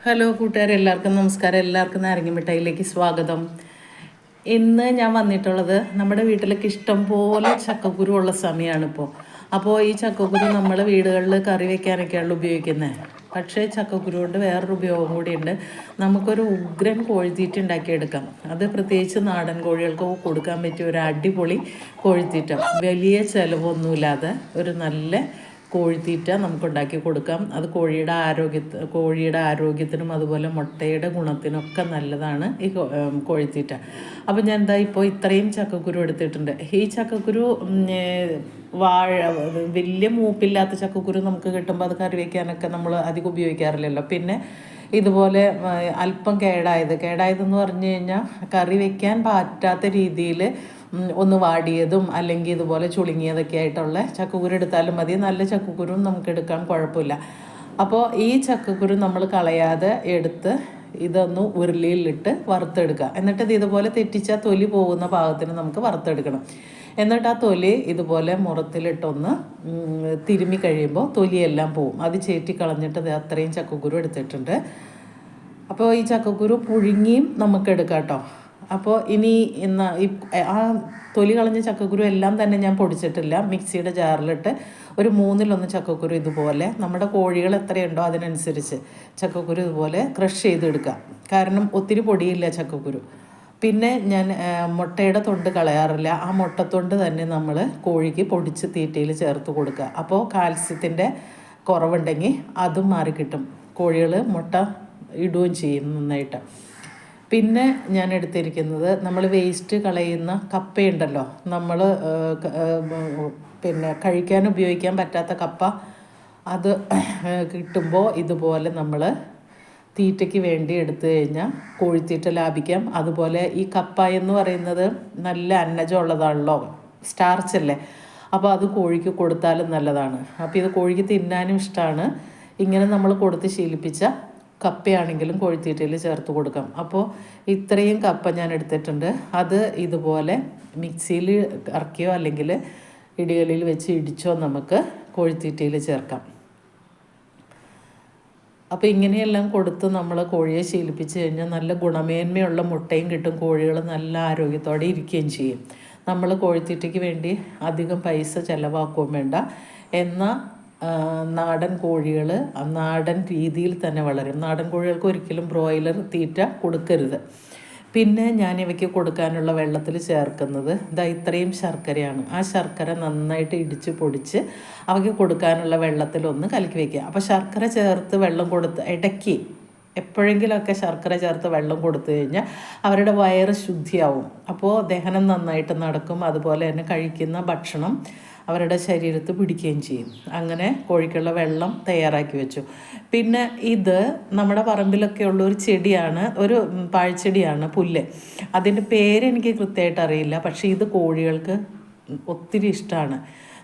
Hello കൂട്ടുകാരെ, എല്ലാവർക്കും നമസ്കാരം. എല്ലാവർക്കും നാരങ്ങ മിഠായിലേക്ക് സ്വാഗതം. ഇന്ന് ഞാൻ വന്നിട്ടുള്ളത് നമ്മുടെ വീട്ടിലേക്ക് ഇഷ്ടം പോലെ ചക്കക്കുരു ഉള്ള സമയമാണ് ഇപ്പോൾ. അപ്പോൾ ഈ ചക്കക്കുരു നമ്മൾ വീടുകളിൽ കറി വയ്ക്കാനൊക്കെയാണ് ഉപയോഗിക്കുന്നത്. പക്ഷേ ചക്കക്കുരു കൊണ്ട് വേറൊരു ഉപയോഗം കൂടിയുണ്ട്. നമുക്കൊരു ഉഗ്രൻ കോഴിത്തീറ്റ ഉണ്ടാക്കിയെടുക്കാം. അത് പ്രത്യേകിച്ച് നാടൻ കോഴികൾക്ക് കൊടുക്കാൻ പറ്റിയ ഒരു അടിപൊളി കോഴിത്തീറ്റ. വലിയ ചിലവൊന്നുമില്ലാതെ ഒരു നല്ല കോഴിത്തീറ്റ നമുക്കുണ്ടാക്കി കൊടുക്കാം. അത് കോഴിയുടെ ആരോഗ്യത്തിനും അതുപോലെ മുട്ടയുടെ ഗുണത്തിനൊക്കെ നല്ലതാണ് ഈ കോഴിത്തീറ്റ. അപ്പോൾ ഞാൻ എന്താ ഇപ്പോൾ ഇത്രയും ചക്കക്കുരു എടുത്തിട്ടുണ്ട്. ഈ ചക്കക്കുരു വലിയ മൂപ്പില്ലാത്ത ചക്കക്കുരു നമുക്ക് കിട്ടുമ്പോൾ അത് കറി വയ്ക്കാനൊക്കെ നമ്മൾ അധികം ഉപയോഗിക്കാറില്ലല്ലോ. പിന്നെ ഇതുപോലെ അല്പം കേടായതെന്ന് പറഞ്ഞു കഴിഞ്ഞാൽ കറി വയ്ക്കാൻ പറ്റാത്ത രീതിയിൽ ഒന്ന് വാടിയതും അല്ലെങ്കിൽ ഇതുപോലെ ചുളുങ്ങിയതൊക്കെ ആയിട്ടുള്ള ചക്കക്കുരു എടുത്താലും മതി. നല്ല ചക്കക്കുരും നമുക്ക് എടുക്കാൻ കുഴപ്പമില്ല. അപ്പോൾ ഈ ചക്കക്കുരു നമ്മൾ കളയാതെ എടുത്ത് ഇതൊന്ന് ഉരുളിയിലിട്ട് വറുത്തെടുക്കുക. എന്നിട്ട് ഇത് ഇതുപോലെ തെറ്റിച്ചാൽ തൊലി പോകുന്ന പാകത്തിന് നമുക്ക് വറുത്തെടുക്കണം. എന്നിട്ട് ആ തൊലി ഇതുപോലെ മുറത്തിലിട്ടൊന്ന് തിരുമ്മി കഴിയുമ്പോൾ തൊലിയെല്ലാം പോവും. അത് ചേറ്റി കളഞ്ഞിട്ട് അത്രയും ചക്കക്കുരു എടുത്തിട്ടുണ്ട്. അപ്പോൾ ഈ ചക്കക്കുരു പുഴുങ്ങിയും നമുക്ക് എടുക്കാം കേട്ടോ. അപ്പോൾ ഇനി ആ തൊലി കളഞ്ഞ ചക്കക്കുരു എല്ലാം തന്നെ ഞാൻ പൊടിച്ചിട്ടില്ല. മിക്സിയുടെ ജാറിലിട്ട് ഒരു 1/3 ചക്കക്കുരു ഇതുപോലെ നമ്മുടെ കോഴികൾ എത്രയുണ്ടോ അതിനനുസരിച്ച് ചക്കക്കുരു ഇതുപോലെ ക്രഷ് ചെയ്തെടുക്കുക. കാരണം ഒത്തിരി പൊടിയില്ല ചക്കക്കുരു. പിന്നെ ഞാൻ മുട്ടയുടെ തൊണ്ട് കളയാറില്ല. ആ മുട്ടത്തൊണ്ട് തന്നെ നമ്മൾ കോഴിക്ക് പൊടിച്ച് തീറ്റയിൽ ചേർത്ത് കൊടുക്കുക. അപ്പോൾ കാൽസ്യത്തിൻ്റെ കുറവുണ്ടെങ്കിൽ അതും മാറിക്കിട്ടും. കോഴികൾ മുട്ട ഇടുകയും ചെയ്യും നന്നായിട്ട്. പിന്നെ ഞാൻ എടുത്തിരിക്കുന്നത് നമ്മൾ വേസ്റ്റ് കളയുന്ന കപ്പയുണ്ടല്ലോ, നമ്മൾ പിന്നെ കഴിക്കാൻ ഉപയോഗിക്കാൻ പറ്റാത്ത കപ്പ. അത് കിട്ടുമ്പോൾ ഇതുപോലെ നമ്മൾ തീറ്റയ്ക്ക് വേണ്ടി എടുത്തു കഴിഞ്ഞാൽ കോഴിത്തീറ്റ ലാഭിക്കാം. അതുപോലെ ഈ കപ്പ എന്ന് പറയുന്നത് നല്ല അന്നജം ഉള്ളതാണല്ലോ, സ്റ്റാർച്ചല്ലേ. അപ്പോൾ അത് കോഴിക്ക് കൊടുത്താലും നല്ലതാണ്. അപ്പോൾ ഇത് കോഴിക്ക് തിന്നാനും ഇഷ്ടമാണ്. ഇങ്ങനെ നമ്മൾ കൊടുത്ത് ശീലിപ്പിച്ച കപ്പയാണെങ്കിലും കോഴിത്തീറ്റയിൽ ചേർത്ത് കൊടുക്കാം. അപ്പോൾ ഇത്രയും കപ്പ ഞാൻ എടുത്തിട്ടുണ്ട്. അത് ഇതുപോലെ മിക്സിയിൽ ഇറക്കിയോ അല്ലെങ്കിൽ ഇടികളിൽ വെച്ച് ഇടിച്ചോ നമുക്ക് കോഴിത്തീറ്റയിൽ ചേർക്കാം. അപ്പോൾ ഇങ്ങനെയെല്ലാം കൊടുത്ത് നമ്മൾ കോഴിയെ ശീലിപ്പിച്ച് കഴിഞ്ഞാൽ നല്ല ഗുണമേന്മയുള്ള മുട്ടയും കിട്ടും. കോഴികൾ നല്ല ആരോഗ്യത്തോടെ ഇരിക്കുകയും ചെയ്യും. നമ്മൾ കോഴിത്തീറ്റയ്ക്ക് വേണ്ടി അധികം പൈസ ചിലവാക്കുകയും വേണ്ട. എന്നാൽ നാടൻ കോഴികൾ നാടൻ രീതിയിൽ തന്നെ വളരും. നാടൻ കോഴികൾക്ക് ഒരിക്കലും ബ്രോയിലർ തീറ്റ കൊടുക്കരുത്. പിന്നെ ഞാൻ ഇവയ്ക്ക് കൊടുക്കാനുള്ള വെള്ളത്തിൽ ചേർക്കുന്നത് ഇത്രയും ശർക്കരയാണ്. ആ ശർക്കര നന്നായിട്ട് ഇടിച്ച് പൊടിച്ച് അവയ്ക്ക് കൊടുക്കാനുള്ള വെള്ളത്തിലൊന്ന് കലക്കി വയ്ക്കുക. അപ്പോൾ ശർക്കര ചേർത്ത് വെള്ളം കൊടുത്ത് ഇടയ്ക്ക് എപ്പോഴെങ്കിലുമൊക്കെ ശർക്കര ചേർത്ത് വെള്ളം കൊടുത്തു കഴിഞ്ഞാൽ അവരുടെ വയറ് ശുദ്ധിയാവും. അപ്പോൾ ദഹനം നന്നായിട്ട് നടക്കും. അതുപോലെ തന്നെ കഴിക്കുന്ന ഭക്ഷണം അവരുടെ ശരീരത്ത് പിടിക്കുകയും ചെയ്യും. അങ്ങനെ കോഴിക്കുള്ള വെള്ളം തയ്യാറാക്കി വെച്ചു. പിന്നെ ഇത് നമ്മുടെ പറമ്പിലൊക്കെ ഉള്ള ഒരു ചെടിയാണ്, ഒരു പാഴ്ചെടിയാണ്, പുല്ല്. അതിൻ്റെ പേരെനിക്ക് കൃത്യമായിട്ട് അറിയില്ല. പക്ഷേ ഇത് കോഴികൾക്ക് ഒത്തിരി ഇഷ്ടമാണ്.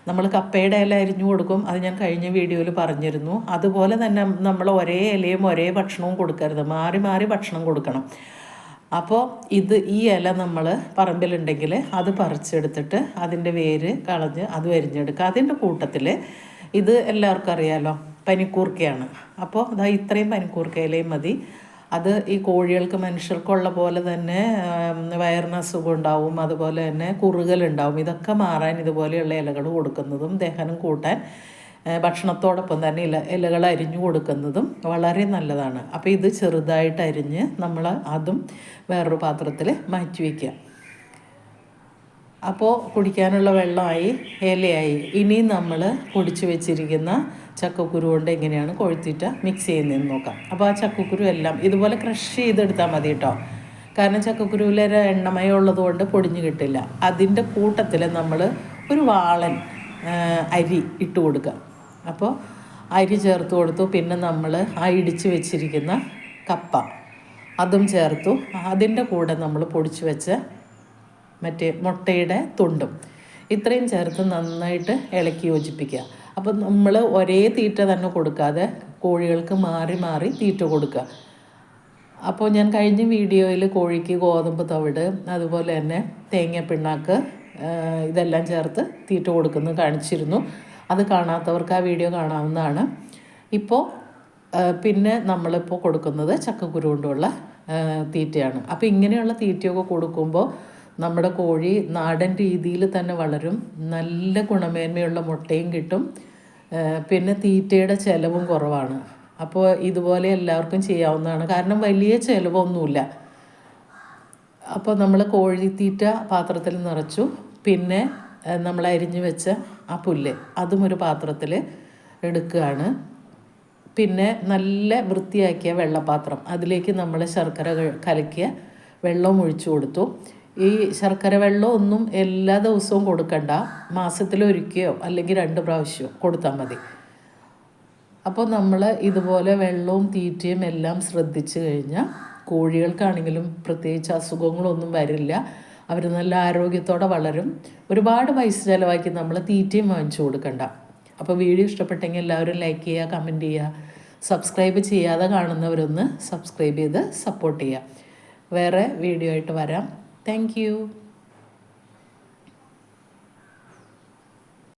നമ്മൾ കപ്പയുടെ ഇല അരിഞ്ഞു കൊടുക്കും. അത് ഞാൻ കഴിഞ്ഞ വീഡിയോയിൽ പറഞ്ഞിരുന്നു. അതുപോലെ തന്നെ നമ്മൾ ഒരേ ഇലയും ഒരേ ഭക്ഷണവും കൊടുക്കരുത്, മാറി മാറി ഭക്ഷണം കൊടുക്കണം. അപ്പോൾ ഈ ഇല നമ്മൾ പറമ്പിലുണ്ടെങ്കിൽ അത് പറിച്ചെടുത്തിട്ട് അതിൻ്റെ വേര് കളഞ്ഞ് അത് അരിഞ്ഞെടുക്കുക. അതിൻ്റെ കൂട്ടത്തിൽ ഇത് എല്ലാവർക്കും അറിയാമല്ലോ, പനിക്കൂർക്കയാണ്. അപ്പോൾ ഇത്രയും പനിക്കൂർക്ക ഇലയും മതി. അത് ഈ കോഴികൾക്ക് മനുഷ്യർക്കുള്ള പോലെ തന്നെ വയറിന് അസുഖം ഉണ്ടാവും, അതുപോലെ തന്നെ കുറുകലുണ്ടാവും. ഇതൊക്കെ മാറാൻ ഇതുപോലെയുള്ള ഇലകൾ കൊടുക്കുന്നതും ദഹനം കൂട്ടാൻ ഭക്ഷണത്തോടൊപ്പം തന്നെ ഇലകൾ അരിഞ്ഞു കൊടുക്കുന്നതും വളരെ നല്ലതാണ്. അപ്പോൾ ഇത് ചെറുതായിട്ട് അരിഞ്ഞ് നമ്മൾ അതും വേറൊരു പാത്രത്തിൽ മാറ്റി വയ്ക്കുക. അപ്പോൾ കുടിക്കാനുള്ള വെള്ളമായി, ഇലയായി. ഇനി നമ്മൾ പൊടിച്ച് വെച്ചിരിക്കുന്ന ചക്കക്കുരു കൊണ്ട് എങ്ങനെയാണ് കോഴിത്തീറ്റ മിക്സ് ചെയ്യുന്നതെന്ന് നോക്കാം. അപ്പോൾ ആ ചക്കക്കുരു എല്ലാം ഇതുപോലെ ക്രഷ് ചെയ്തെടുത്താൽ മതി കേട്ടോ. കാരണം ചക്കക്കുരുവിൽ എണ്ണമയം ഉള്ളതുകൊണ്ട് പൊടിഞ്ഞ് കിട്ടില്ല. അതിൻ്റെ കൂട്ടത്തിൽ നമ്മൾ ഒരു വാളൻ അരി ഇട്ട് കൊടുക്കുക. അപ്പോൾ അരി ചേർത്ത് കൊടുത്തു. പിന്നെ നമ്മൾ ആ ഇടിച്ച് വെച്ചിരിക്കുന്ന കപ്പ അതും ചേർത്തു. അതിൻ്റെ കൂടെ നമ്മൾ പൊടിച്ച് വെച്ച മറ്റേ മുട്ടയുടെ തൊണ്ടും ഇത്രയും ചേർത്ത് നന്നായിട്ട് ഇളക്കി യോജിപ്പിക്കുക. അപ്പോൾ നമ്മൾ ഒരേ തീറ്റ തന്നെ കൊടുക്കാതെ കോഴികൾക്ക് മാറി മാറി തീറ്റ കൊടുക്കുക. അപ്പോൾ ഞാൻ കഴിഞ്ഞ വീഡിയോയിൽ കോഴിക്ക് ഗോതമ്പ് തവിട് അതുപോലെ തന്നെ തേങ്ങാപ്പിണ്ണാക്ക് ഇതെല്ലാം ചേർത്ത് തീറ്റ കൊടുക്കുന്നത് കാണിച്ചിരുന്നു. അത് കാണാത്തവർക്ക് ആ വീഡിയോ കാണാവുന്നതാണ്. ഇപ്പോൾ പിന്നെ നമ്മളിപ്പോൾ കൊടുക്കുന്നത് ചക്കക്കുരു കൊണ്ടുള്ള തീറ്റയാണ്. അപ്പോൾ ഇങ്ങനെയുള്ള തീറ്റയൊക്കെ കൊടുക്കുമ്പോൾ നമ്മുടെ കോഴി നാടൻ രീതിയിൽ തന്നെ വളരും, നല്ല ഗുണമേന്മയുള്ള മുട്ടയും കിട്ടും, പിന്നെ തീറ്റയുടെ ചിലവും കുറവാണ്. അപ്പോൾ ഇതുപോലെ എല്ലാവർക്കും ചെയ്യാവുന്നതാണ്, കാരണം വലിയ ചിലവൊന്നുമില്ല. അപ്പോൾ നമ്മൾ കോഴിത്തീറ്റ പാത്രത്തിൽ നിറച്ചു, പിന്നെ നമ്മൾ അരിഞ്ഞു വെച്ച ആ പുല്ല് അതും ഒരു പാത്രത്തിൽ എടുക്കുകയാണ്. പിന്നെ നല്ല വൃത്തിയാക്കിയ വെള്ളപ്പാത്രം, അതിലേക്ക് നമ്മൾ ശർക്കര കലക്കിയ വെള്ളവും ഒഴിച്ചു കൊടുത്തു. ഈ ശർക്കര വെള്ളം ഒന്നും എല്ലാ ദിവസവും കൊടുക്കണ്ട, മാസത്തിലൊരിക്കയോ അല്ലെങ്കിൽ 2 പ്രാവശ്യമോ കൊടുത്താൽ മതി. അപ്പോൾ നമ്മൾ ഇതുപോലെ വെള്ളവും തീറ്റയും എല്ലാം ശ്രദ്ധിച്ചു കഴിഞ്ഞാൽ കോഴികൾക്കാണെങ്കിലും പ്രത്യേകിച്ച് അസുഖങ്ങളൊന്നും വരില്ല, അവർ നല്ല ആരോഗ്യത്തോടെ വളരും. ഒരുപാട് പൈസ ചിലവാക്കി നമ്മൾ തീറ്റയും വാങ്ങിച്ചു കൊടുക്കണ്ട. അപ്പോൾ വീഡിയോ ഇഷ്ടപ്പെട്ടെങ്കിൽ എല്ലാവരും ലൈക്ക് ചെയ്യുക, കമൻറ്റ് ചെയ്യുക, സബ്സ്ക്രൈബ് ചെയ്യാതെ കാണുന്നവരൊന്ന് സബ്സ്ക്രൈബ് ചെയ്ത് സപ്പോർട്ട് ചെയ്യുക. വേറെ വീഡിയോ ആയിട്ട് വരാം. Thank you.